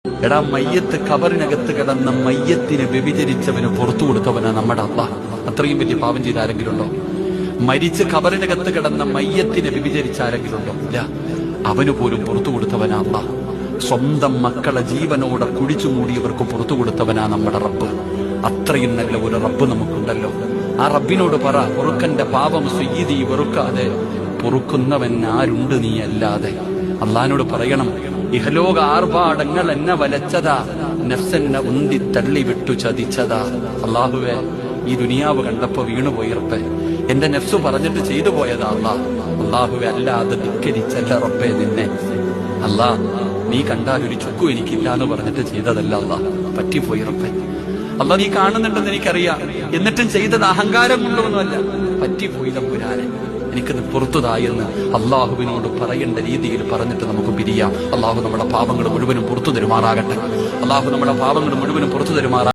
എടാ മയ്യത്ത് ഖബറിനകത്ത് കിടന്ന മയ്യത്തിനെ വ്യഭിചരിച്ചവന് പുറത്തു കൊടുത്തവനാ നമ്മുടെ അല്ലാഹ്. അത്രയും വലിയ പാപം ചെയ്ത ആരെങ്കിലും ഉണ്ടോ? മരിച്ച് ഖബറിനകത്ത് കിടന്ന മയ്യത്തിനെ വ്യഭിചരിച്ച ആരെങ്കിലും ഉണ്ടോ? ഇല്ല. അവന് പോലും പുറത്തു കൊടുത്തവനാ അല്ലാഹ്. സ്വന്തം മക്കളെ ജീവനോടെ കുഴിച്ചു മൂടിയവർക്ക് പുറത്തു കൊടുത്തവനാ നമ്മുടെ റബ്ബ്. അത്രയും നല്ല ഒരു റബ്ബ് നമുക്കുണ്ടല്ലോ. ആ റബ്ബിനോട് പറ, പൊറുക്കന്റെ പാപം സ്വയ്യീതി വെറുക്കാതെ പൊറുക്കുന്നവൻ ആരുണ്ട് നീ അല്ലാതെ. അള്ളാഹിനോട് പറയണം, ഇഹലോക ആർഭാടങ്ങൾ എന്നെ വലച്ചതാ, നഫ്സെന്നെ ഉന്തി തള്ളി വിട്ടു ചതിച്ചതാ. അള്ളാഹുവേ, ഈ ദുനിയാവ് കണ്ടപ്പോ വീണുപോയിറപ്പേ, എന്റെ നഫ്സ് പറഞ്ഞിട്ട് ചെയ്തു പോയതാ അള്ളാഹ്. അള്ളാഹുവെ, അല്ലാതെ ധിക്കരിച്ചല്ല റബ്ബേ നിന്നെ. അല്ലാ, നീ കണ്ടാൽ ഒരു ചുക്കും എനിക്കില്ല എന്ന് പറഞ്ഞിട്ട് ചെയ്തതല്ല അള്ളാഹ്, പറ്റിപ്പോയി റബ്ബേ. അള്ളാഹ് നീ കാണുന്നുണ്ടെന്ന് എനിക്കറിയാം, എന്നിട്ടും ചെയ്തത് അഹങ്കാരം കൊണ്ടൊന്നുമല്ല, പറ്റിപ്പോയി തമ്പുരാനെ, എനിക്കത് പുറത്തുതായെന്ന് അള്ളാഹുവിനോട് പറയേണ്ട രീതിയിൽ പറഞ്ഞിട്ട് നമുക്ക് പിരിയാം. അള്ളാഹു നമ്മുടെ പാപങ്ങൾ മുഴുവനും പുറത്തു തരുമാറാകട്ടെ. അള്ളാഹു നമ്മുടെ പാപങ്ങൾ മുഴുവനും പുറത്തു തരുമാറാകട്ടെ.